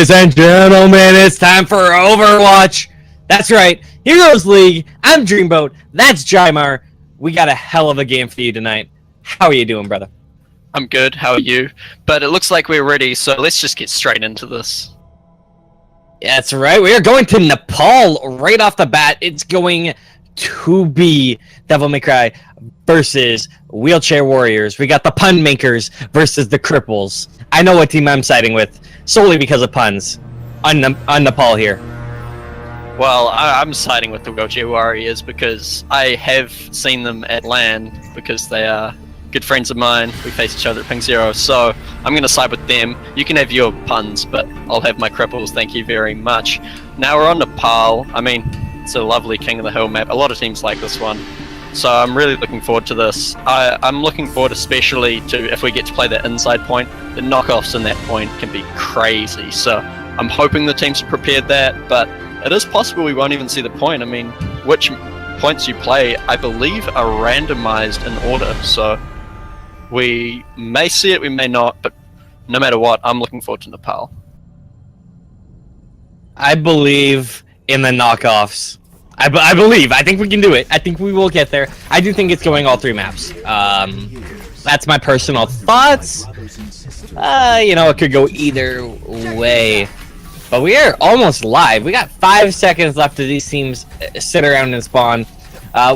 Ladies and gentlemen, it's time for Overwatch. That's right, Heroes League. I'm Dreamboat. That's Jymar. We got a hell of a game for you tonight. How are you doing, brother? I'm good. How are you? But it looks like we're ready, so let's just get straight into this. That's right. We are going to Nepal right off the bat. It's going to be Devil May Cry versus Wheelchair Warriors. We got the Pun Makers versus the Cripples. I know what team I'm siding with, solely because of puns. On Nepal here. Well, I'm siding with the Wheelchair Warriors because I have seen them at LAN because they are good friends of mine. We face each other at Ping Zero, so I'm going to side with them. You can have your puns, but I'll have my Cripples, thank you very much. Now we're on Nepal. I mean, it's a lovely King of the Hill map. A lot of teams like this one. So I'm really looking forward to this. I'm looking forward especially to if we get to play that inside point. The knockoffs in that point can be crazy. So I'm hoping the teams have prepared that, but it is possible we won't even see the point. I mean, which points you play, I believe, are randomized in order. So we may see it, we may not, but no matter what, I'm looking forward to Nepal. I believe in the knockoffs. I believe. I think we can do it. I think we will get there. I do think it's going all three maps. That's my personal thoughts. You know, it could go either way. But we are almost live. We got 5 seconds left of these teams sit around and spawn.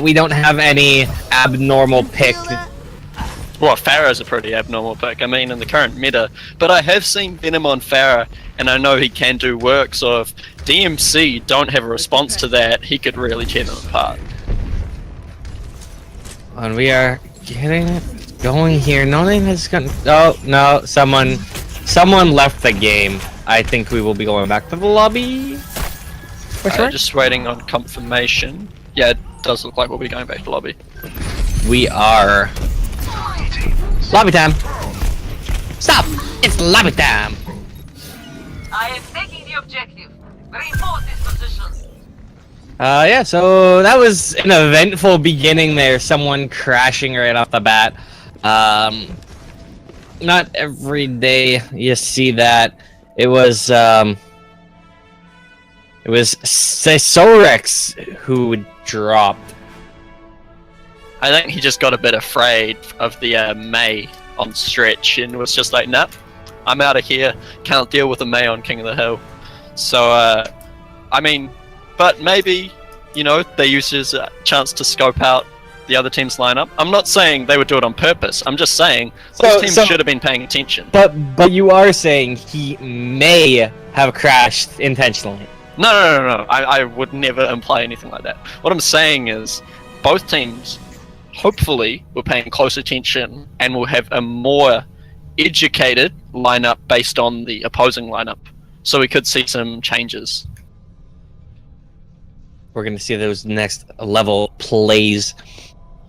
We don't have any abnormal pick. Well, Pharah's a pretty abnormal pick, I mean, in the current meta. But I have seen Venom on Pharah, and I know he can do work, so if DMC don't have a response to that, he could really tear them apart. And we are getting it going here. Nothing has gone. Oh, no, someone left the game. I think we will be going back to the lobby. Just waiting on confirmation. Yeah, it does look like we'll be going back to the lobby. We are. Lobby time! Stop! It's lobby time! I am taking the objective. Reinforce this position. Yeah, so that was an eventful beginning there. Someone crashing right off the bat. Not every day you see that. It was S1R6 who dropped. I think he just got a bit afraid of the Mei on stretch and was just like, nah, I'm out of here. Can't deal with a Mei on King of the Hill. So, I mean, but maybe, you know, they used his chance to scope out the other team's lineup. I'm not saying they would do it on purpose. I'm just saying those teams should have been paying attention. But you are saying he may have crashed intentionally. No. I would never imply anything like that. What I'm saying is both teams hopefully we're paying close attention and we'll have a more educated lineup based on the opposing lineup. So we could see some changes. We're going to see those next level plays.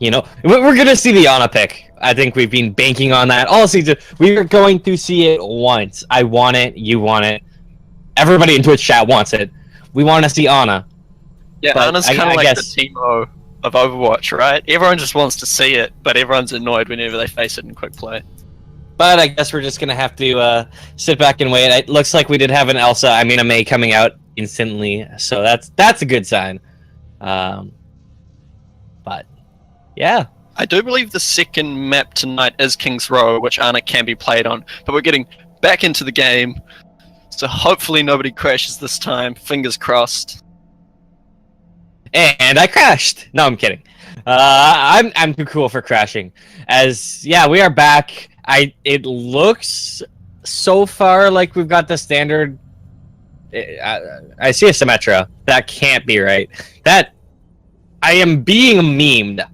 You know, we're going to see the Ana pick. I think we've been banking on that all season. We're going to see it once. I want it. You want it. Everybody in Twitch chat wants it. We want to see Ana. Yeah, but Ana's kind of like the Teemo of Overwatch, right? Everyone just wants to see it, but everyone's annoyed whenever they face it in quick play. But I guess we're just gonna have to sit back and wait. It looks like we did have an Elsa, I mean a Mei coming out instantly, so that's a good sign. But yeah, I do believe the second map tonight is King's Row, which Ana can be played on. But we're getting back into the game, so hopefully nobody crashes this time. Fingers crossed. And I crashed. No, I'm kidding. I'm too cool for crashing. As yeah, we are back. It looks so far like we've got the standard. I see a Symmetra. That can't be right. That I am being memed.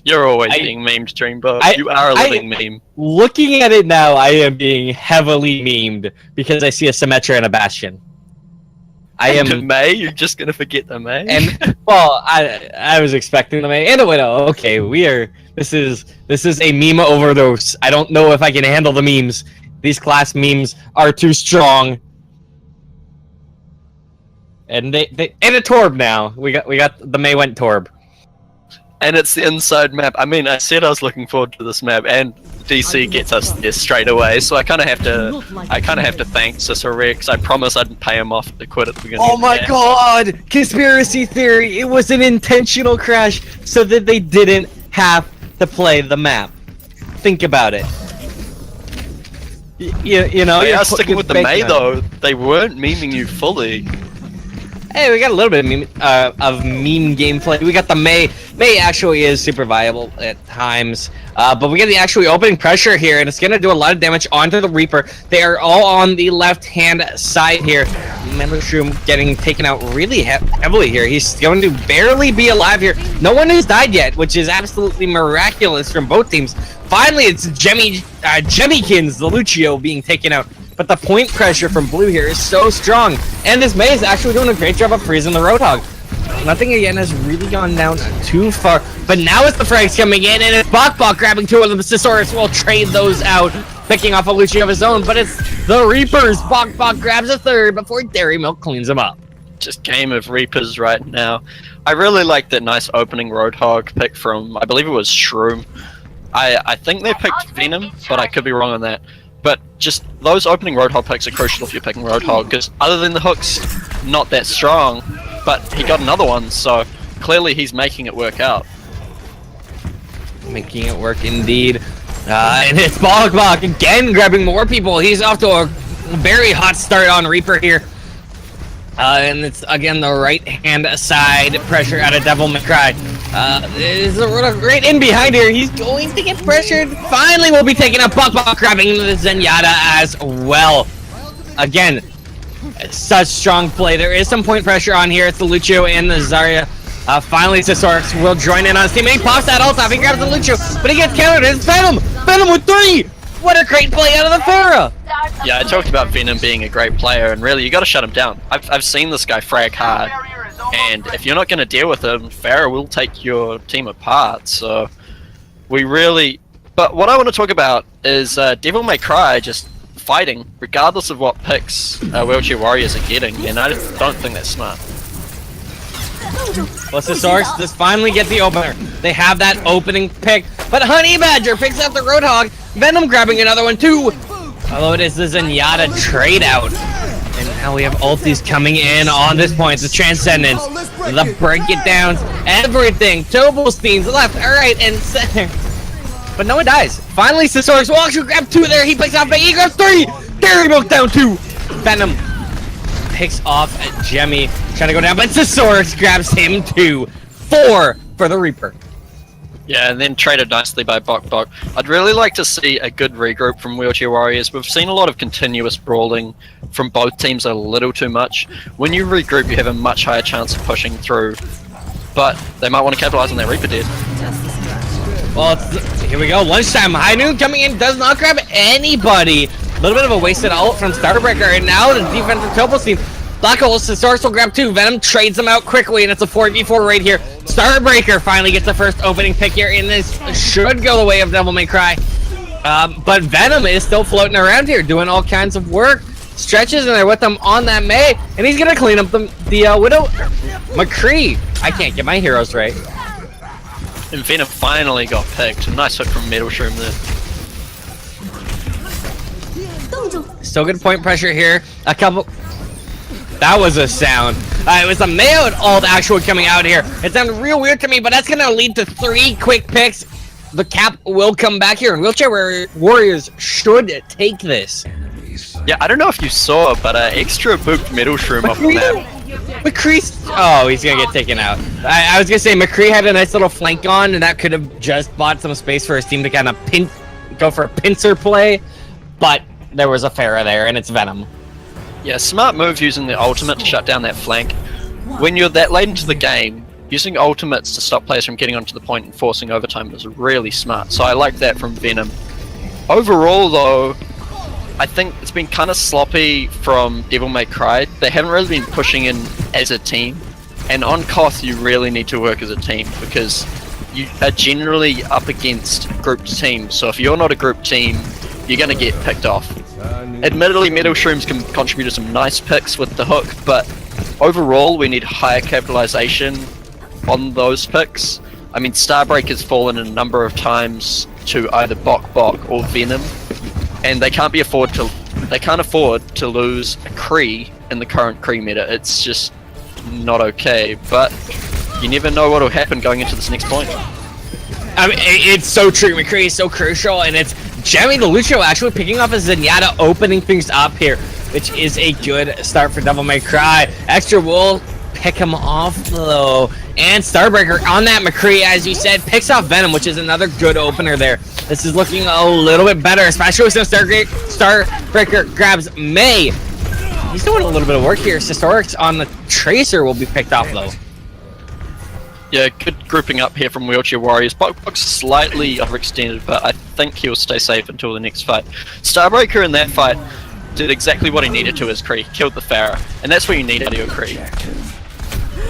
You're always being memed, Dreamboat. You are a living meme. Looking at it now, I am being heavily memed because I see a Symmetra and a Bastion. The Mei? You're just gonna forget the Mei? And well, I was expecting the Mei and a Widow. Okay, this is a meme overdose. I don't know if I can handle the memes. These class memes are too strong. And they and a Torb now. We got the Mei went Torb. And it's the inside map. I mean, I said I was looking forward to this map, and DC gets us there straight away. So I kind of have to thank S1R6. I promise I didn't pay him off to quit at the beginning. Oh my god! Conspiracy theory! It was an intentional crash so that they didn't have to play the map. Think about it. You know, They you're are sticking with the fake May now. though. They weren't memeing you fully. Hey, we got a little bit of meme gameplay. We got the May. May actually is super viable at times. But we get the actually opening pressure here, and it's going to do a lot of damage onto the Reaper. They are all on the left-hand side here. Memoshroom getting taken out really heavily here. He's going to barely be alive here. No one has died yet, which is absolutely miraculous from both teams. Finally, it's Jemmykins, the Lucio, being taken out. But the point pressure from Blue here is so strong. And this May is actually doing a great job of freezing the Roadhog. Nothing again has really gone down too far. But now it's the frags coming in, and it's Bok grabbing two of them. S1R6 will trade those out, picking off a Lucio of his own. But it's the Reapers. Bok grabs a third before Dairy Milk cleans him up. Just game of Reapers right now. I really like that nice opening Roadhog pick from, I believe it was Shroom. I think they picked Venom, but I could be wrong on that. But just those opening Roadhog picks are crucial if you're picking Roadhog, because other than the hooks, not that strong, but he got another one, so clearly he's making it work out. Making it work indeed. And it's Bok again grabbing more people. He's off to a very hot start on Reaper here. And it's again the right-hand side pressure out of Devil May Cry. There's a right in behind here. He's going to get pressured. Finally, will be taking up Bok grabbing the Zenyatta as well. Again, such strong play. There is some point pressure on here. It's the Lucio and the Zarya. Finally, S1R6 will join in on his team. He pops that ult off. He grabs the Lucio, but he gets countered. It's Venom. Venom with 3. What a great play out of the Pharah. Yeah, I talked about Venom being a great player, and really, you got to shut him down. I've seen this guy frag hard, and if you're not going to deal with him, Pharah will take your team apart. So we really. But what I want to talk about is Devil May Cry just fighting, regardless of what picks Wheelchair Warriors are getting, and I just don't think that's smart. Well, S1R6 does finally get the opener. They have that opening pick, but Honey Badger picks up the Roadhog. Venom grabbing another one too. Although it is the Zenyatta trade out. And now we have ultis coming in on this point. The Transcendence, the Break It Downs, everything. Tobelstein's left, right, and center. But no one dies. Finally, S1R6 will actually grab 2 there. He picks off Bay. He grabs 3. Dairy Milk down 2. Venom picks off at Jemmy, trying to go down, but S1R6 grabs him 2. 4 for the Reaper. Yeah, and then traded nicely by Bok. I'd really like to see a good regroup from Wheelchair Warriors. We've seen a lot of continuous brawling from both teams a little too much. When you regroup, you have a much higher chance of pushing through, but they might want to capitalize on that Reaper dead. Well, here we go. Lunchtime. High Noon coming in, does not grab anybody. A little bit of a wasted ult from StarBreaker, and now the defensive Tobelstein. Black Hole, S1R6 will grab 2. Venom trades them out quickly, and it's a 4v4 right here. StarBreaker finally gets the first opening pick here, and this should go the way of Devil May Cry. But Venom is still floating around here, doing all kinds of work. Stretches in there with him on that May, and he's gonna clean up the Widow. McCree. I can't get my heroes right. And Venom finally got picked. A nice hook from Metalshroom there. Still good point pressure here. A couple. That was a sound. It was a Mayo ult actually coming out here. It sounded real weird to me, but that's gonna lead to 3 quick picks. The cap will come back here, and Wheelchair Warriors should take this. Yeah, I don't know if you saw, but xtra booped Metalshroom off the map. McCree. Oh, he's gonna get taken out. I was gonna say McCree had a nice little flank on, and that could have just bought some space for his team to kind of go for a pincer play, but there was a Pharah there, and it's Venom. Yeah, smart move using the ultimate to shut down that flank. When you're that late into the game, using ultimates to stop players from getting onto the point and forcing overtime is really smart. So I like that from Venom. Overall, though, I think it's been kind of sloppy from Devil May Cry. They haven't really been pushing in as a team. And on Koth, you really need to work as a team because you are generally up against grouped teams. So if you're not a group team, you're going to get picked off. Admittedly, Metalshrooms can contribute to some nice picks with the hook, but overall we need higher capitalization on those picks. I mean, StarBreak has fallen a number of times to either Bok Bok or Venom, and they can't afford to lose a Kree in the current Kree meta. It's just not okay. But you never know what will happen going into this next point. I mean, it's so true. McCree is so crucial, and it's Jemmy the Lucio actually picking off a Zenyatta, opening things up here, which is a good start for Devil May Cry. Xtra will pick him off though, and Starbreaker on that McCree, as you said, picks off Venom, which is another good opener there. This is looking a little bit better, especially since Starbreaker grabs May. He's doing a little bit of work here. Sistorix on the Tracer will be picked off though. Yeah, good grouping up here from Wheelchair Warriors. Bok's slightly overextended, but I think he'll stay safe until the next fight. Starbreaker in that fight did exactly what he needed to as Kree, killed the Pharah, and that's what you need out of your Kree.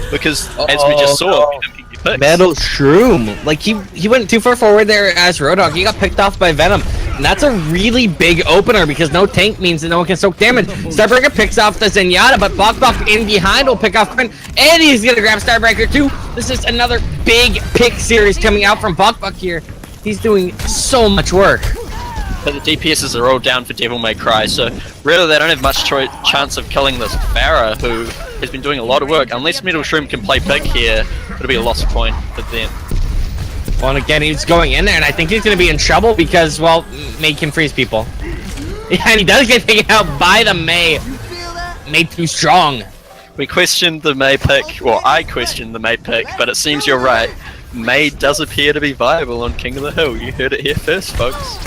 Because, as we just saw, Metal Shroom. Like, he went too far forward there as Roadhog. He got picked off by Venom. And that's a really big opener because no tank means that no one can soak damage. Starbreaker picks off the Zenyatta, but Bok in behind will pick off Quinn. And he's going to grab Starbreaker too. This is another big pick series coming out from Bok here. He's doing so much work. But the DPSs are all down for Devil May Cry, so really they don't have much chance of killing this Pharah, who has been doing a lot of work. Unless Metal Shroom can play big here, it'll be a lost point for them. Well, and again, he's going in there, and I think he's going to be in trouble because, well, May can freeze people. Yeah, and he does get taken out by the May. May too strong. We questioned the May pick, well, I questioned the May pick, but it seems you're right. May does appear to be viable on King of the Hill. You heard it here first, folks.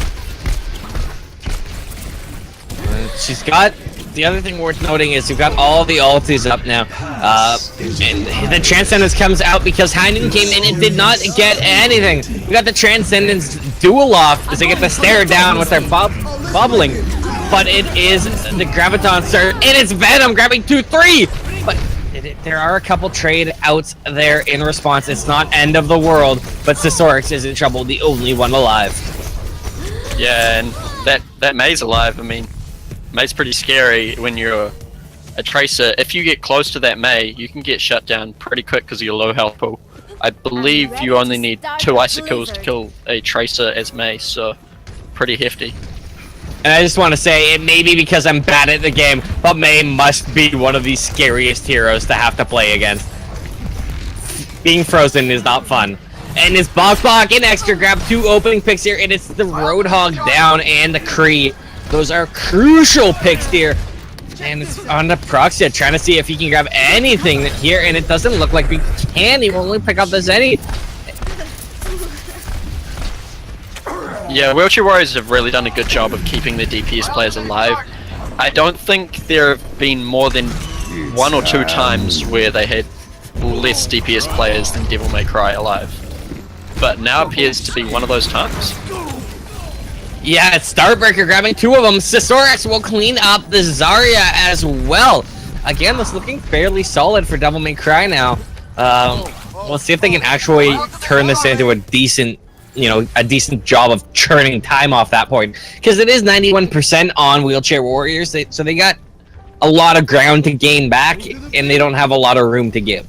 She's got, the other thing worth noting is we've got all the ultis up now, and the Transcendence comes out because Heinen came in and did not get anything. We got the Transcendence duel off as they get the stare down with their bubbling, but it is the Graviton Surge, and it's Venom grabbing 2-3, but there are a couple trade outs there in response. It's not end of the world, but Sisorix is in trouble, the only one alive. Yeah, and that May's alive. I mean, May's pretty scary when you're a Tracer. If you get close to that May, you can get shut down pretty quick because of your low health pool. I believe you only need 2 icicles to kill a Tracer as May, so pretty hefty. And I just want to say, it may be because I'm bad at the game, but May must be one of the scariest heroes to have to play against. Being frozen is not fun. And it's Bok and Xtra grab 2 opening picks here, and it's the Roadhog down and the Kree. Those are crucial picks here. And it's on the Proxia, trying to see if he can grab anything here, and it doesn't look like we can. He will only pick up the Zenny. Yeah, Wheelchair Warriors have really done a good job of keeping their DPS players alive. I don't think there have been more than 1 or 2 times where they had less DPS players than Devil May Cry alive. But now appears to be one of those times. Yeah, it's Starbreaker grabbing 2 of them. Sisorix will clean up the Zarya as well. Again, that's looking fairly solid for Devil May Cry now. We'll see if they can actually turn this into a decent, a decent job of churning time off that point. Because it is 91% on Wheelchair Warriors, so they got a lot of ground to gain back, and they don't have a lot of room to give.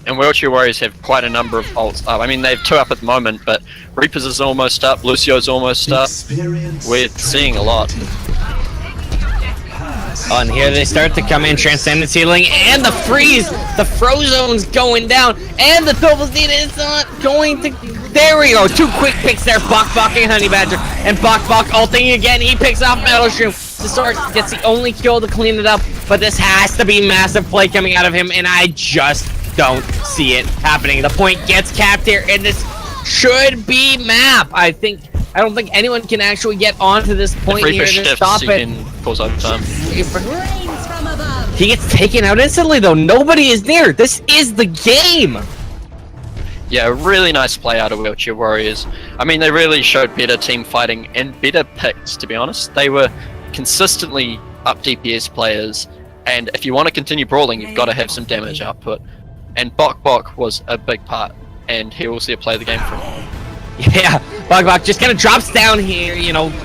And Wheelchair Warriors have quite a number of ults up. I mean, they have 2 up at the moment, but Reaper's is almost up, Lucio's almost up. We're seeing a lot. On here, they start to come in, Transcendence healing, and the freeze! The Frozone's going down, and the Double Steed is not going to... There we go, 2 quick picks there, Bok and Honey Badger, and Bok ulting again, he picks off Metal Shroom. Sisorix gets the only kill to clean it up, but this has to be massive play coming out of him, and I just don't see it happening. The point gets capped here, and this should be map. I don't think anyone can actually get onto this point here to stop it. He gets taken out instantly though. Nobody is near. This is the game. Yeah, really nice play out of Wheelchair Warriors. I mean, they really showed better team fighting and better picks, to be honest. They were consistently up DPS players, and if you want to continue brawling, you've got to have some damage output. And Bok was a big part, and he will see a play the game from. Yeah, Bok just kind of drops down here,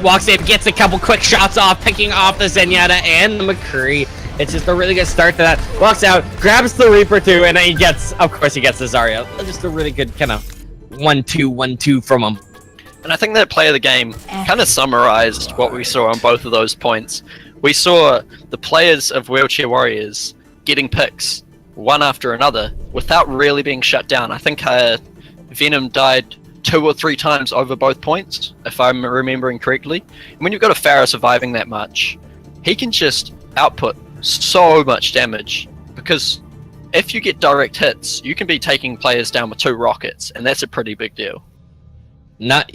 walks in, gets a couple quick shots off, picking off the Zenyatta and the McCree. It's just a really good start to that. Walks out, grabs the Reaper too, and then he gets the Zarya. Just a really good kind of 1-2, 1-2 from him. And I think that play of the game kind of summarized what we saw on both of those points. We saw the players of Wheelchair Warriors getting picks one after another without really being shut down. I think Venom died 2 or 3 times over both points, if I'm remembering correctly. And when you've got a Pharah surviving that much, he can just output so much damage, because if you get direct hits, you can be taking players down with 2 rockets, and that's a pretty big deal. And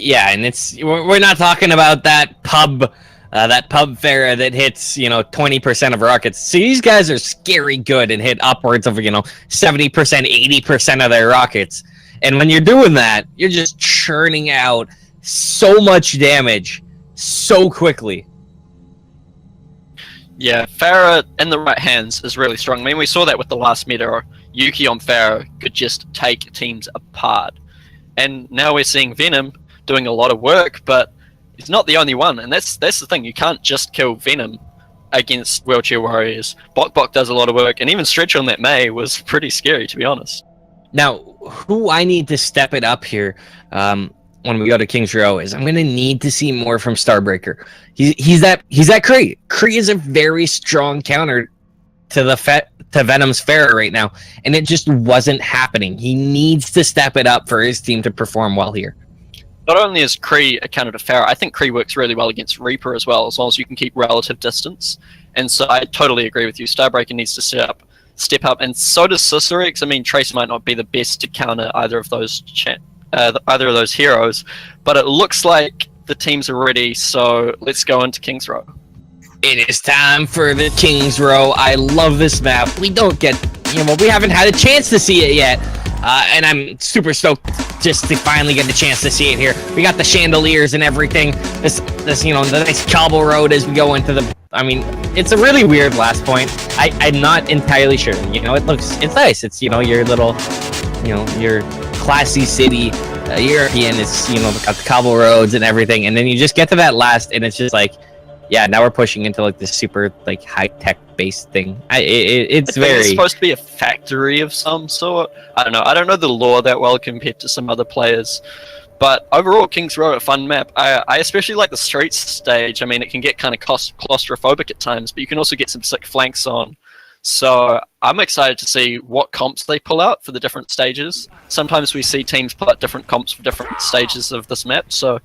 we're not talking about that pub Pharah that hits 20% of rockets. So these guys are scary good and hit upwards of 70%, 80% of their rockets. And when you're doing that, you're just churning out so much damage so quickly. Yeah, Pharah in the right hands is really strong. I mean, we saw that with the last meta. Yuki on Pharah could just take teams apart. And now we're seeing Venom doing a lot of work, but he's not the only one. And that's the thing. You can't just kill Venom against Wheelchair Warriors. Bok does a lot of work, and even Stretch on that Mei was pretty scary, to be honest. Now, who I need to step it up here when we go to King's Row is I'm going to need to see more from Starbreaker. He's that Kree. Kree is a very strong counter to Venom's Pharah right now, and it just wasn't happening. He needs to step it up for his team to perform well here. Not only is Kree a counter to Pharah, I think Kree works really well against Reaper as well as you can keep relative distance. And so I totally agree with you. Starbreaker needs to step up, and so does Cicerix. I mean, Trace might not be the best to counter either of those heroes, but it looks like the teams are ready, so let's go into King's Row. It is time for the King's Row. I love this map. We don't get, we haven't had a chance to see it yet. And I'm super stoked just to finally get the chance to see it here. We got the chandeliers and everything. This the nice cobble road as we go into the, it's a really weird last point. I'm not entirely sure. It's nice. It's, your little, your classy city, European. It's, got the cobble roads and everything. And then you just get to that last, and it's just like, yeah, now we're pushing into like this super like high-tech based thing. It's supposed to be a factory of some sort. I don't know the lore that well compared to some other players, but overall King's Row a fun map. I especially like the streets stage. I mean, it can get kind of claustrophobic at times, but you can also get some sick flanks on. So I'm excited to see what comps they pull out for the different stages. Sometimes we see teams pull out different comps for different stages of this map, so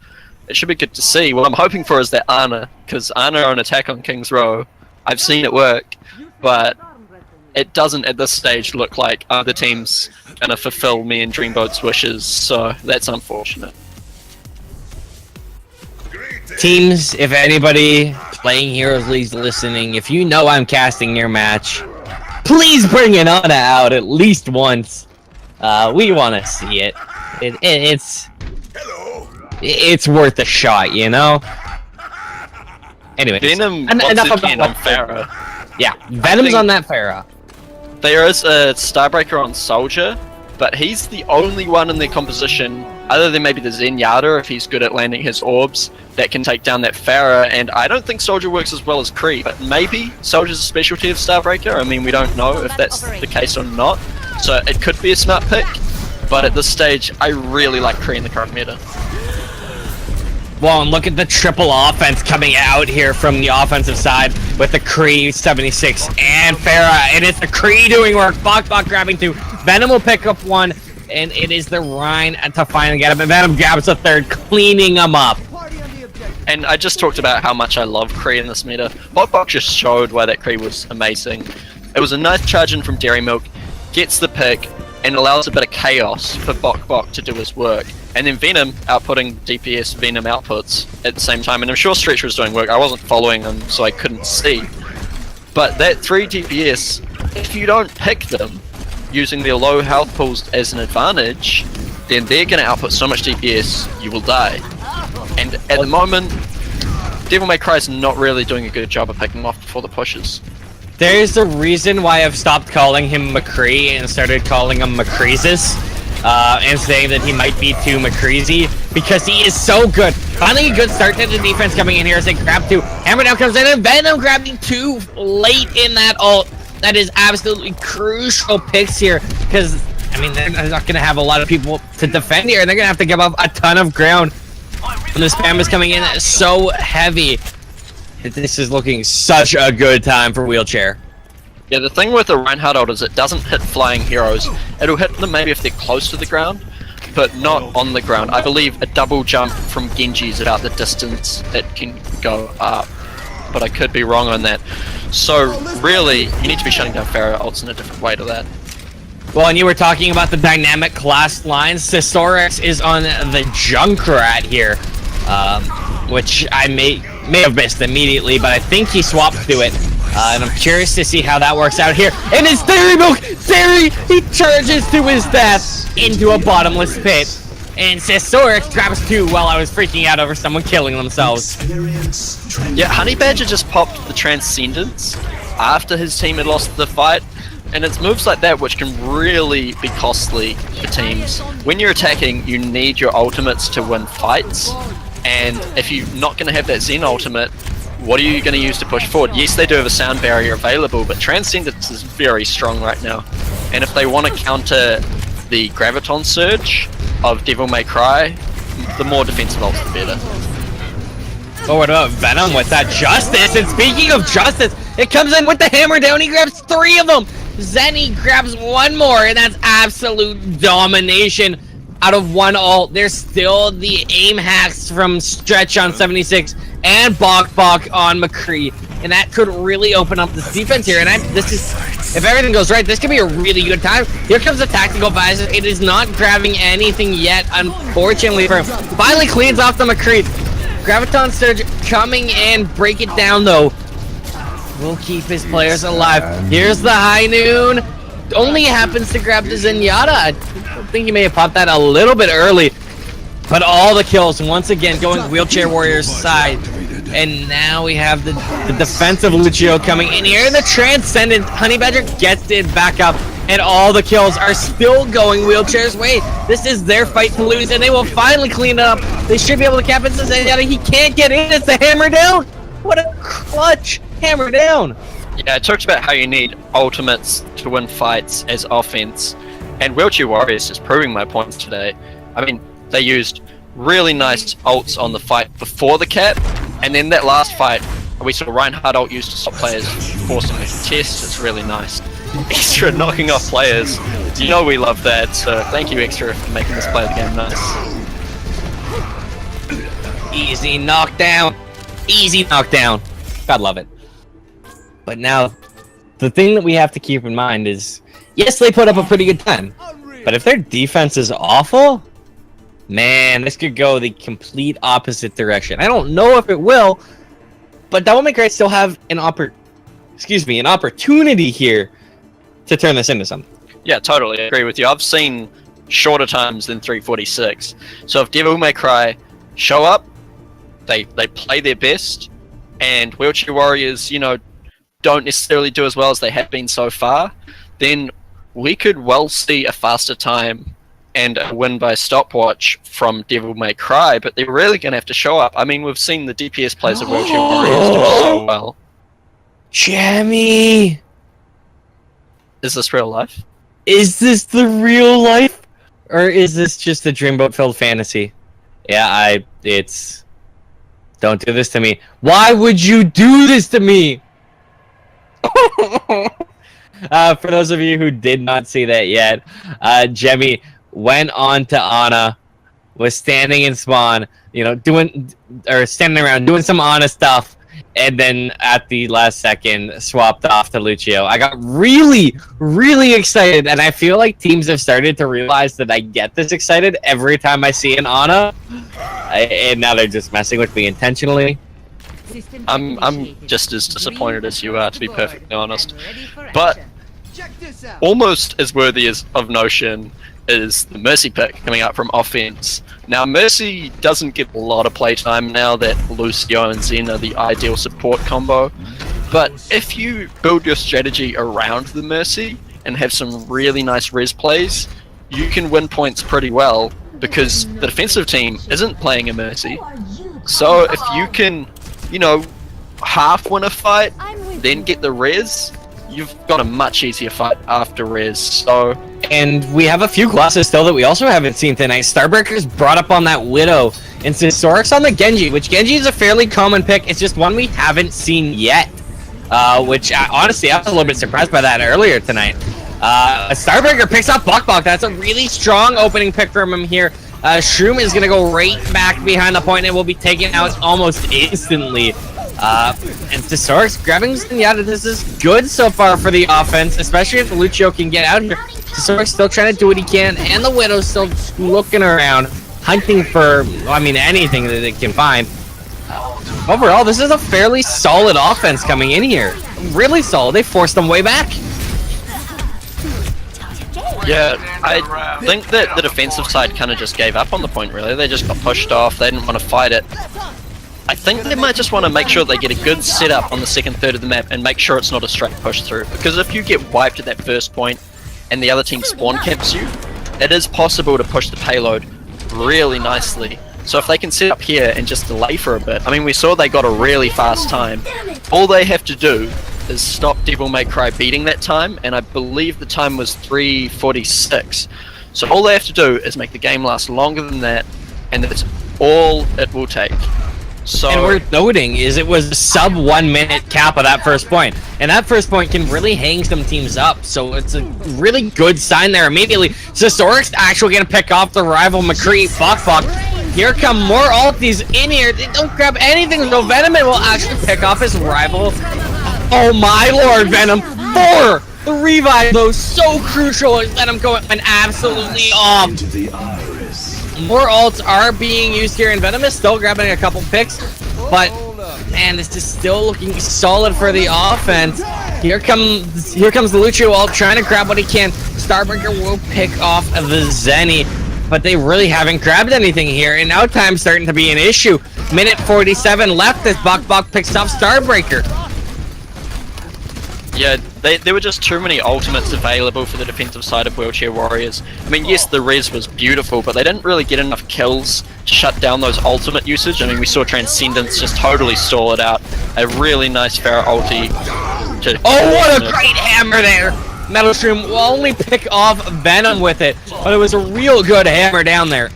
it should be good to see. What I'm hoping for is that Ana, because Ana on attack on King's Row, I've seen it work, but it doesn't at this stage look like other teams gonna fulfill me and Dreamboat's wishes, so that's unfortunate. Teams, if anybody playing Heroes League's listening, if you know I'm casting your match, please bring an Ana out at least once. We want to see it. It's worth a shot, Anyway, Venom enough about on Pharah. Yeah, Venom's on that Pharah. There is a Starbreaker on Soldier, but he's the only one in their composition, other than maybe the Zenyatta if he's good at landing his orbs, that can take down that Pharah, and I don't think Soldier works as well as Kree, but maybe Soldier's a specialty of Starbreaker. I mean, we don't know if that's the case or not, so it could be a smart pick, but at this stage, I really like Kree in the current meta. Well, and look at the triple offense coming out here from the offensive side with the Kree 76 and Pharah, and it's the Kree doing work. Bok grabbing 2. Venom will pick up 1, and it is the Rhine to finally get him. And Venom grabs a 3rd, cleaning him up. And I just talked about how much I love Kree in this meta. Bok just showed why that Kree was amazing. It was a nice charge in from Dairy Milk, gets the pick, and allows a bit of chaos for Bok to do his work. And then Venom outputting DPS Venom outputs at the same time. And I'm sure Stretch was doing work. I wasn't following him, so I couldn't see. But that 3 DPS, if you don't pick them using their low health pools as an advantage, then they're going to output so much DPS, you will die. And at the moment, Devil May Cry is not really doing a good job of picking them off before the pushes. There's a reason why I've stopped calling him McCree and started calling him McCreezus, and saying that he might be too McCreezy, because he is so good. Finally a good start to the defense coming in here as they grab 2. Hammer down comes in, and Venom grabbing 2 late in that ult. That is absolutely crucial picks here, because, I mean, they're not going to have a lot of people to defend here, and they're going to have to give up a ton of ground. And the spam is coming in so heavy. This is looking such a good time for Wheelchair. Yeah, the thing with the Reinhardt ult is it doesn't hit flying heroes. It'll hit them maybe if they're close to the ground, but not on the ground. I believe a double jump from Genji is about the distance it can go up, but I could be wrong on that. So really, you need to be shutting down Pharah ults in a different way to that. Well, and you were talking about the dynamic class lines. S1R6 is on the Junkrat here, which I may have missed immediately, but I think he swapped to it. And I'm curious to see how that works out here. And it's Theory Milk! Theory! He charges to his death into a bottomless pit. And S1R6 grabs 2 while I was freaking out over someone killing themselves. Yeah, Honey Badger just popped the Transcendence after his team had lost the fight. And it's moves like that which can really be costly for teams. When you're attacking, you need your ultimates to win fights. And if you're not going to have that Zen ultimate, what are you going to use to push forward? Yes, they do have a sound barrier available, but Transcendence is very strong right now. And if they want to counter the Graviton Surge of Devil May Cry, the more defensive ults, the better. Oh, what about Venom with that Justice? And speaking of Justice, it comes in with the hammer down. He grabs 3 of them. Zenny grabs 1 more, and that's absolute domination out of 1 ult. There's still the aim hacks from Stretch on 76 and Bok on McCree, and that could really open up this defense here. And this is, if everything goes right, this could be a really good time. Here comes the tactical visor. It is not grabbing anything yet, unfortunately for him. Finally cleans off the McCree. Graviton Surge coming in, break it down though. Will keep his players alive. Here's the High Noon. Only happens to grab the Zenyatta. I think he may have popped that a little bit early. But all the kills, once again, going Wheelchair Warrior's side. And now we have the defensive Lucio coming in here. The Transcendent Honey Badger gets it back up. And all the kills are still going Wheelchair's way. This is their fight to lose, and they will finally clean it up. They should be able to cap it to Zenyatta. He can't get in. It's the hammer down. What a clutch hammer down. Yeah, it talks about how you need ultimates to win fights as offense. And Wheelchair Warriors is proving my points today. I mean, they used really nice ults on the fight before the cap, and then that last fight, we saw Reinhardt ult used to stop players forcing a test. It's really nice. Xtra knocking off players. You know we love that, so thank you Xtra for making this play of the game nice. Easy knockdown. Easy knockdown. God love it. But now, the thing that we have to keep in mind is, yes, they put up a pretty good time, but if their defense is awful, man, this could go the complete opposite direction. I don't know if it will, but Devil May Cry still have an opportunity here to turn this into something. Yeah, totally agree with you. I've seen shorter times than 346. So if Devil May Cry show up, they play their best, and Wheelchair Warriors, you know, don't necessarily do as well as they have been so far, then we could well see a faster time and a win by stopwatch from Devil May Cry, but they're really going to have to show up. I mean, we've seen the DPS players of Wheelchair Warriors do so well. Jammy! Is this real life? Is this the real life? Or is this just a dreamboat-filled fantasy? Yeah, it's... Don't do this to me. Why would you do this to me? For those of you who did not see that yet, Jemmy went on to Ana, was standing in spawn, you know, standing around doing some Ana stuff, and then at the last second swapped off to Lucio. I got really, really excited, and I feel like teams have started to realize that I get this excited every time I see an Ana, and now they're just messing with me intentionally. I'm just as disappointed as you are, to be perfectly honest. But almost as worthy of notion is the Mercy pick coming out from offense. Now, Mercy doesn't get a lot of playtime now that Lucio and Zen are the ideal support combo. But if you build your strategy around the Mercy and have some really nice res plays, you can win points pretty well because the defensive team isn't playing a Mercy. So if you can, you know, half win a fight, then get the res, you've got a much easier fight after res. So And we have a few classes still that we also haven't seen tonight. Starbreaker's brought up on that Widow, and Sisorix on the Genji, which Genji is a fairly common pick. It's just one we haven't seen yet, which honestly, I was a little bit surprised by that earlier tonight. Starbreaker picks up Bok. That's a really strong opening pick from him here. Shroom is going to go right back behind the point and will be taken out almost instantly. And Sisorix grabbing Zenyatta. This is good so far for the offense, especially if Lucio can get out here. Sisorix still trying to do what he can, and the Widow's still looking around, hunting for, anything that it can find. Overall, this is a fairly solid offense coming in here. Really solid. They forced them way back. Yeah, I think that the defensive side kind of just gave up on the point, really. They just got pushed off. They didn't want to fight it. I think they might just want to make sure they get a good setup on the second third of the map and make sure it's not a straight push through. Because if you get wiped at that first point and the other team spawn camps you, it is possible to push the payload really nicely. So if they can set up here and just delay for a bit, we saw they got a really fast time. All they have to do is stop Devil May Cry beating that time, and I believe the time was 3:46. So all they have to do is make the game last longer than that, and that's all it will take. So, and worth noting is it was a sub 1 minute cap of that first point, and that first point can really hang some teams up, so it's a really good sign there immediately. Sisorix actually gonna pick off the rival McCree. Bok. Here come more ultis in here. They don't grab anything, so Venom will actually pick off his rival. Oh my lord, Venom! 4! The revive, though, so crucial. Let him go and absolutely off. More ults are being used here, and Venom is still grabbing a couple picks, but man, this is still looking solid for the offense. Here comes the Lucio ult, trying to grab what he can. Starbreaker will pick off the Zenny, but they really haven't grabbed anything here, and now time's starting to be an issue. Minute 47 left as Bok picks off Starbreaker. Yeah, there were just too many ultimates available for the defensive side of Wheelchair Warriors. Yes, the res was beautiful, but they didn't really get enough kills to shut down those ultimate usage. We saw Transcendence just totally stall it out. A really nice Pharah ulti. Oh, what a great hammer there! Metal Shroom will only pick off Venom with it, but it was a real good hammer down there.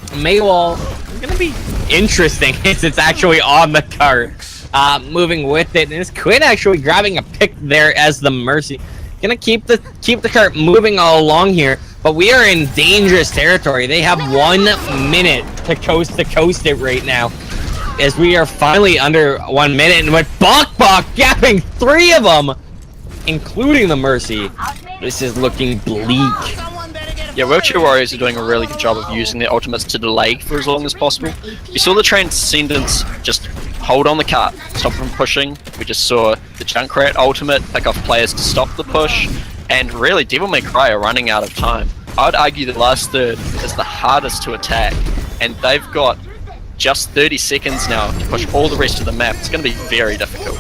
Maywall is going to be interesting since it's actually on the cart. Moving with it, and it's Quinn actually grabbing a pick there as the Mercy. Gonna keep the cart moving all along here, but we are in dangerous territory. They have 1 minute to coast it right now, as we are finally under 1 minute, and with Bok gapping 3 of them, including the Mercy, this is looking bleak. Yeah, Wheelchair Warriors are doing a really good job of using their ultimates to delay for as long as possible. You saw the Transcendence just hold on the cart, stop from pushing. We just saw the Junkrat ultimate pick off players to stop the push, and really Devil May Cry are running out of time. I'd argue the last third is the hardest to attack, and they've got just 30 seconds now to push all the rest of the map. It's going to be very difficult.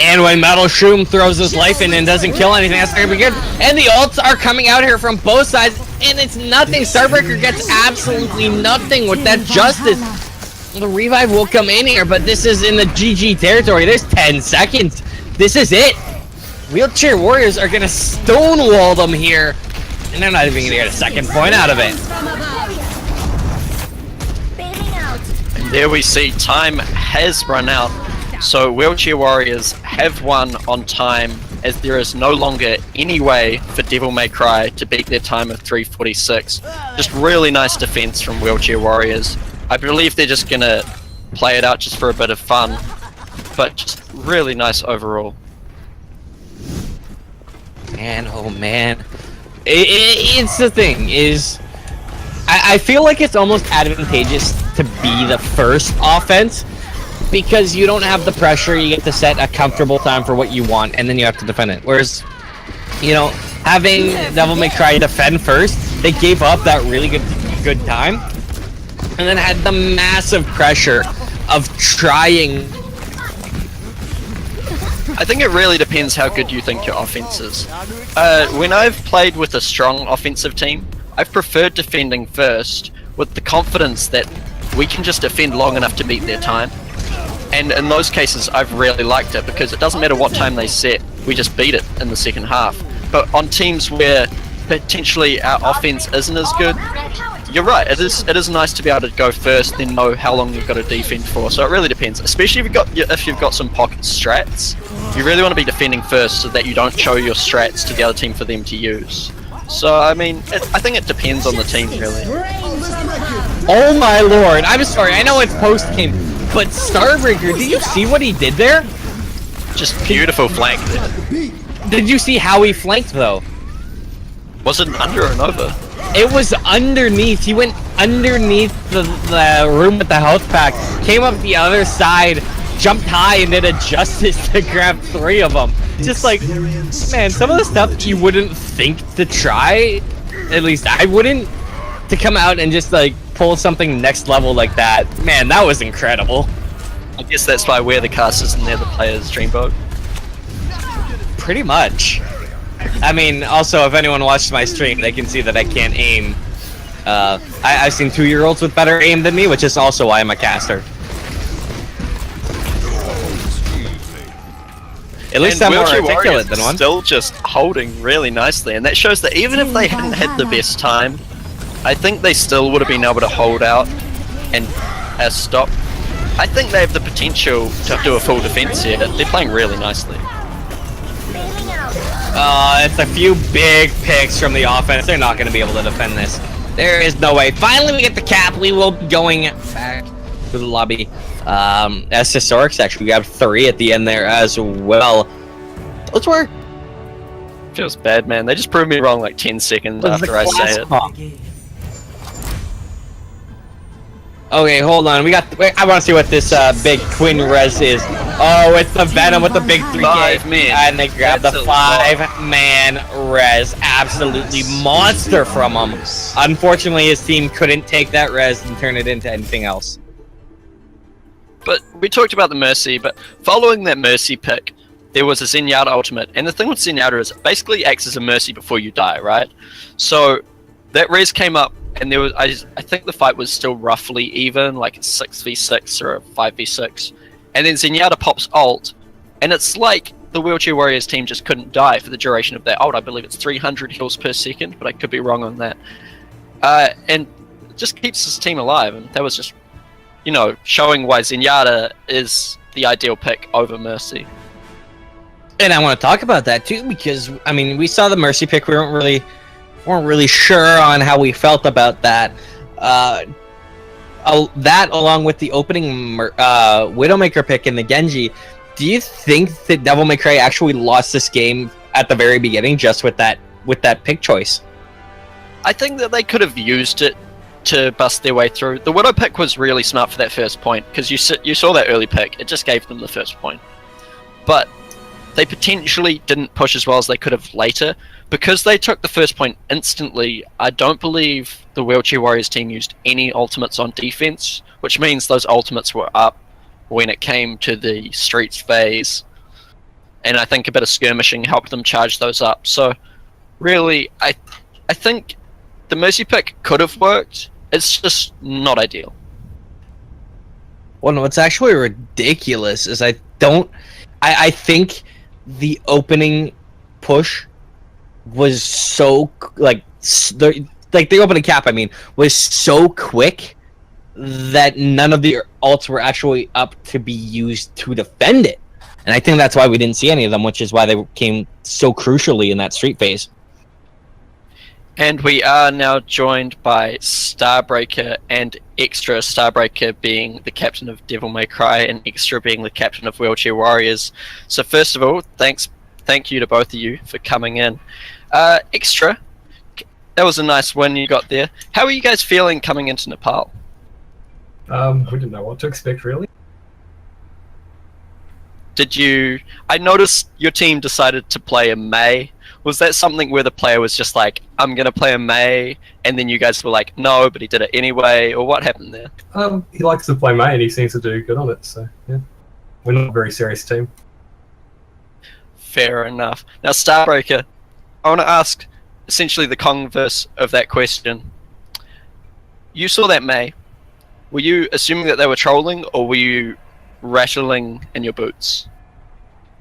And when Metal Shroom throws his life in and doesn't kill anything, that's going to be good. And the ults are coming out here from both sides, and it's nothing. Starbreaker gets absolutely nothing with that Justice. The revive will come in here, but this is in the GG territory. There's 10 seconds. This is it. Wheelchair Warriors are going to stonewall them here, and they're not even going to get a second point out of it. And there we see time has run out. So Wheelchair Warriors have won on time, as there is no longer any way for Devil May Cry to beat their time of 3:46. Just really nice defense from Wheelchair Warriors. I believe they're just gonna play it out just for a bit of fun, but just really nice overall. Man, oh man. It's the thing, is I feel like it's almost advantageous to be the first offense, because you don't have the pressure. You get to set a comfortable time for what you want, and then you have to defend it. Whereas, having Devil May Cry defend first, they gave up that really good time, and then had the massive pressure of trying. I think it really depends how good you think your offense is. When I've played with a strong offensive team, I've preferred defending first, with the confidence that we can just defend long enough to beat their time. And in those cases, I've really liked it, because it doesn't matter what time they set, we just beat it in the second half. But on teams where potentially our offense isn't as good, you're right. It is nice to be able to go first, then know how long you've got to defend for. So it really depends. Especially if you've got some pocket strats, you really want to be defending first so that you don't show your strats to the other team for them to use. So I mean, I think it depends on the team really. Oh my lord! I'm sorry. I know it's post game, but Starbreaker, did you see what he did there? Just beautiful flank there. Did you see how he flanked though? Was it under and over? It was underneath. He went underneath the room with the health pack, came up the other side, jumped high, and did a justice to grab 3 of them. Just like, man, some of the stuff you wouldn't think to try, at least I wouldn't, to come out and just like pull something next level like that. Man, that was incredible. I guess that's why we're the casters and they're the players, Dreamboat. Pretty much. I mean, also, if anyone watched my stream, they can see that I can't aim. I've seen 2-year-olds with better aim than me, which is also why I'm a caster. At least I'm more articulate than one. Still just holding really nicely, and that shows that even if they hadn't had the best time, I think they still would have been able to hold out and stop. I think they have the potential to do a full defense here. They're playing really nicely. It's a few big picks from the offense. They're not going to be able to defend this. There is no way. Finally, we get the cap. We will be going back to the lobby. S1R6 actually, we got 3 at the end there as well. Let's work. Feels bad, man. They just proved me wrong like 10 seconds after I say it. Okay, hold on. Wait, I want to see what this big twin res is. Oh, it's the Venom with the big 3K. And they grab the 5-man res. Absolutely monster from him. Unfortunately, his team couldn't take that res and turn it into anything else. But we talked about the Mercy, but following that Mercy pick, there was a Zenyatta ultimate. And the thing with Zenyatta is it basically acts as a Mercy before you die, right? So that res came up, and there was I think the fight was still roughly even, like a 6v6 or a 5v6. And then Zenyatta pops ult, and it's like the Wheelchair Warriors team just couldn't die for the duration of their ult. I believe it's 300 heals per second, but I could be wrong on that. And it just keeps this team alive, and that was just, you know, showing why Zenyatta is the ideal pick over Mercy. And I want to talk about that too, because I mean, we saw the Mercy pick. We weren't really sure on how we felt about that. That along with the opening Widowmaker pick in the Genji. Do you think that Devil May Cry actually lost this game at the very beginning just with that pick choice? I think that they could have used it to bust their way through. The Widow pick was really smart for that first point, because you saw that early pick. It just gave them the first point. But they potentially didn't push as well as they could have later. Because they took the first point instantly, I don't believe the Wheelchair Warriors team used any ultimates on defense, which means those ultimates were up when it came to the streets phase. And I think a bit of skirmishing helped them charge those up. So really, I think the Mercy pick could have worked. It's just not ideal. Well, no, what's actually ridiculous is I think the opening push was so the opening cap, I mean, was so quick that none of the ults were actually up to be used to defend it. And I think that's why we didn't see any of them, which is why they came so crucially in that street phase. And we are now joined by StarBreaker and xtra. StarBreaker being the captain of Devil May Cry and xtra being the captain of Wheelchair Warriors. So first of all, thank you to both of you for coming in. xtra, that was a nice win you got there. How are you guys feeling coming into Nepal? We didn't know what to expect, really. I noticed your team decided to play a Mei. Was that something where the player was just like, I'm going to play a Mei, and then you guys were like, no, but he did it anyway, or what happened there? He likes to play Mei, and he seems to do good on it, so yeah. We're not a very serious team. Fair enough. Now, StarBreaker, I want to ask essentially the converse of that question. You saw that Mei. Were you assuming that they were trolling, or were you rattling in your boots?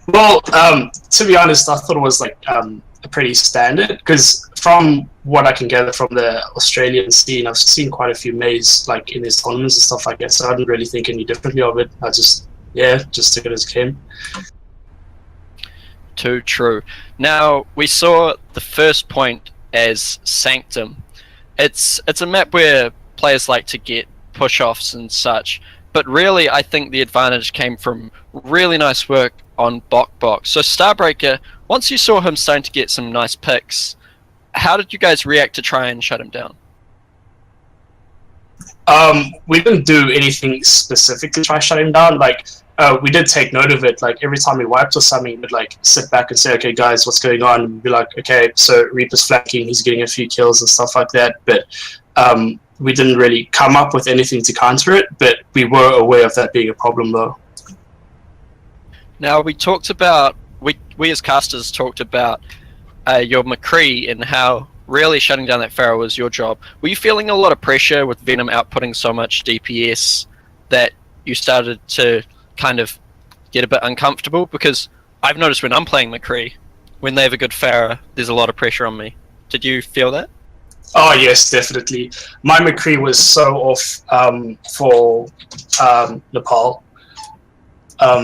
Well, to be honest, I thought it was like a pretty standard because from what I can gather from the Australian scene, I've seen quite a few Mays like in these tournaments and stuff like that. So I didn't really think any differently of it. I just took it as it came. Too true. Now we saw the first point as Sanctum. It's a map where players like to get push-offs and such, but really I think the advantage came from really nice work on Bok. So StarBreaker, once you saw him starting to get some nice picks, how did you guys react to try and shut him down? We didn't do anything specific to try to shut him down. Like, we did take note of it. Like, every time we wiped or something, we'd like sit back and say, okay, guys, what's going on? And we'd be like, okay, so Reaper's flanking, he's getting a few kills and stuff like that. But we didn't really come up with anything to counter it, but we were aware of that being a problem, though. Now, we talked about, we as casters talked about your McCree and how really shutting down that Pharaoh was your job. Were you feeling a lot of pressure with Venom outputting so much DPS that you started to kind of get a bit uncomfortable? Because I've noticed when I'm playing McCree, when they have a good Pharaoh, there's a lot of pressure on me. Did you feel that? Oh, yes, definitely. My McCree was so off for Nepal. I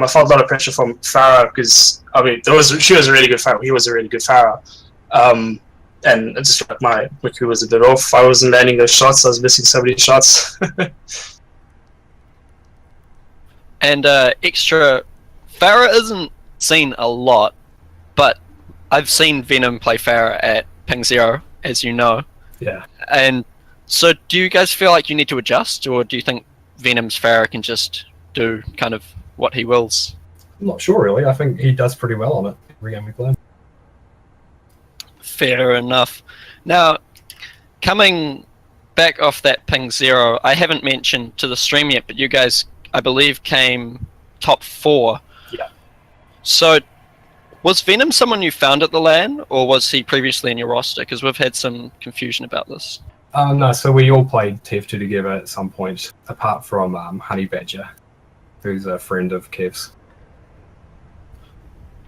felt a lot of pressure from Farah because, I mean, she was a really good Farah. He was a really good Farah. And it just like my McCree was a bit off. I wasn't landing those shots. I was missing so many shots. And xtra, Farah isn't seen a lot, but I've seen Venom play Farah at Ping Zero, as you know. Yeah. And so do you guys feel like you need to adjust, or do you think Venom's Farah can just do kind of what he wills? I'm not sure, really. I think he does pretty well on it every game we play. Fair enough. Now, coming back off that Ping Zero, I haven't mentioned to the stream yet, but you guys, I believe, came top 4. Yeah. So, was Venom someone you found at the LAN, or was he previously in your roster? Because we've had some confusion about this. No, so we all played TF2 together at some point, apart from Honey Badger, who's a friend of Kev's.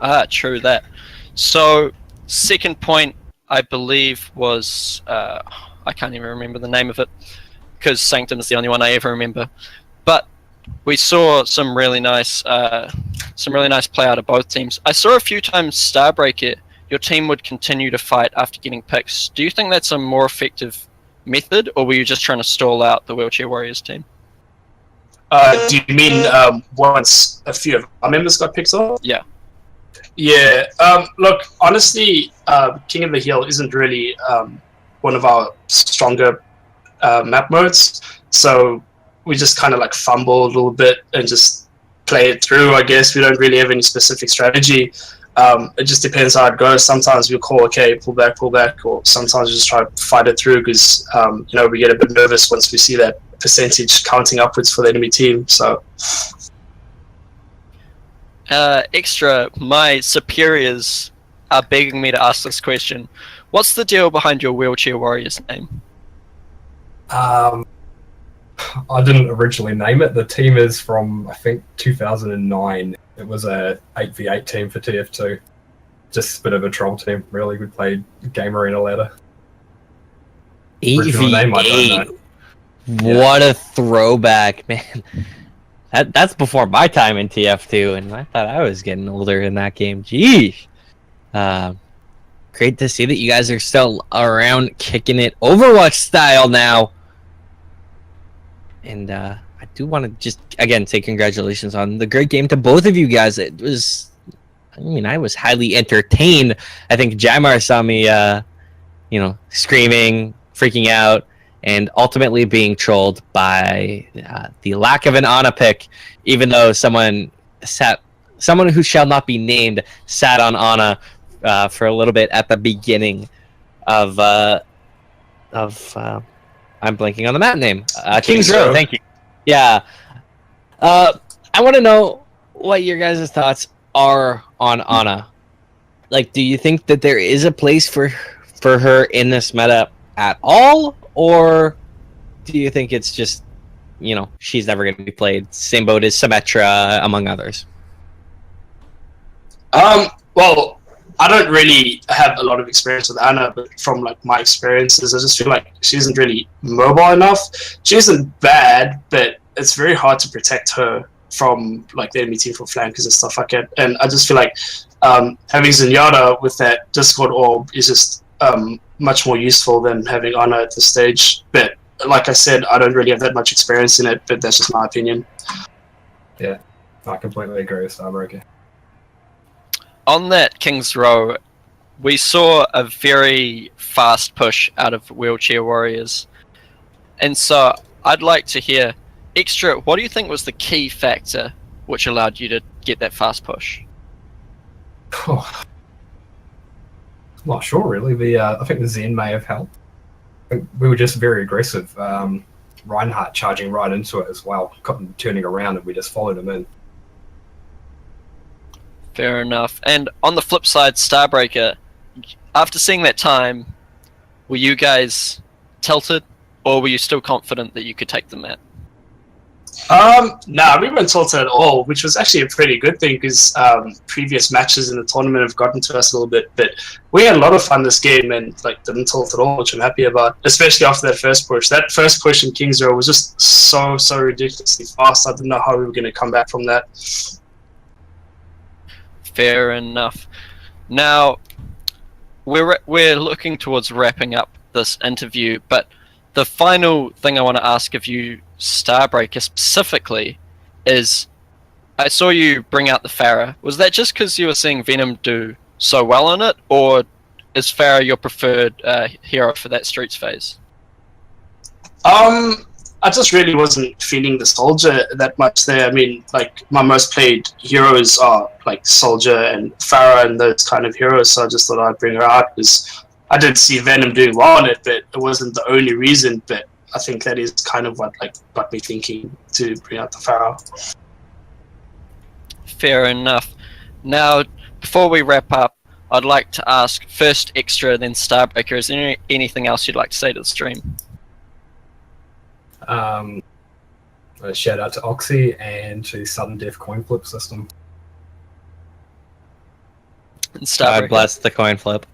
Ah, true that. So, second point, I believe, was I can't even remember the name of it because Sanctum is the only one I ever remember. But we saw some really nice play out of both teams. I saw a few times StarBreak your team would continue to fight after getting picks. Do you think that's a more effective method, or were you just trying to stall out the Wheelchair Warriors team? Do you mean once a few of our members got picked off? Yeah. Yeah. Look, honestly, King of the Hill isn't really one of our stronger map modes, so we just kind of like fumble a little bit and just play it through. I guess we don't really have any specific strategy. It just depends how it goes. Sometimes we'll call, okay, pull back, or sometimes we just try to fight it through because we get a bit nervous once we see that percentage counting upwards for the enemy team. So. Xtra, my superiors are begging me to ask this question. What's the deal behind your Wheelchair Warriors name? I didn't originally name it. The team is from, I think, 2009. It was a 8v8 team for TF2. Just a bit of a troll team, really. We played Game Arena ladder. Original name, I don't know. What a throwback, man. That's before my time in TF2, and I thought I was getting older in that game. Jeez. Great to see that you guys are still around kicking it Overwatch style now. And I do want to just, again, say congratulations on the great game to both of you guys. It was, I was highly entertained. I think Jamar saw me, screaming, freaking out, and ultimately being trolled by the lack of an Ana pick, even though someone who shall not be named sat on Ana for a little bit at the beginning of I'm blanking on the map name. King's Row, thank you. Yeah. I want to know what your guys' thoughts are on Ana. Like, do you think that there is a place for her in this meta at all? Or do you think it's just, she's never going to be played? Same boat as Symmetra, among others. Well, I don't really have a lot of experience with Anna, but from like my experiences, I just feel like she isn't really mobile enough. She isn't bad, but it's very hard to protect her from like the enemy team from flankers and stuff like that. And I just feel like having Zenyatta with that Discord orb is just much more useful than having Anna at this stage. But like I said, I don't really have that much experience in it, but that's just my opinion. Yeah, I completely agree with StarBreak. On that King's Row, we saw a very fast push out of Wheelchair Warriors. And so I'd like to hear, xtra, what do you think was the key factor which allowed you to get that fast push? Oh, not sure really. I think the Zen may have helped. We were just very aggressive. Reinhardt charging right into it as well, turning around, and we just followed him in. Fair enough. And on the flip side, Starbreaker, after seeing that time, were you guys tilted, or were you still confident that you could take the map? Nah, we weren't tilted at all, which was actually a pretty good thing because previous matches in the tournament have gotten to us a little bit. But we had a lot of fun this game and like didn't tilt at all, which I'm happy about. Especially after that first push. That first push in King's Row was just so ridiculously fast. I didn't know how we were going to come back from that. Fair enough. Now, we're looking towards wrapping up this interview, but the final thing I want to ask of you, Starbreaker specifically, is I saw you bring out the Pharah. Was that just because you were seeing Venom do so well on it, or is Pharah your preferred hero for that Streets phase? I just really wasn't feeling the Soldier that much there. I mean, like, my most played heroes are, like, Soldier and Pharah and those kind of heroes, so I just thought I'd bring her out, because I did see Venom doing well on it, but it wasn't the only reason, but I think that is kind of what, like, got me thinking to bring out the Pharah. Fair enough. Now, before we wrap up, I'd like to ask, first xtra, then Starbreaker, is there anything else you'd like to say to the stream? A shout out to Oxy and to Sudden Death coin flip system. And Starbreaker. God bless the coin flip.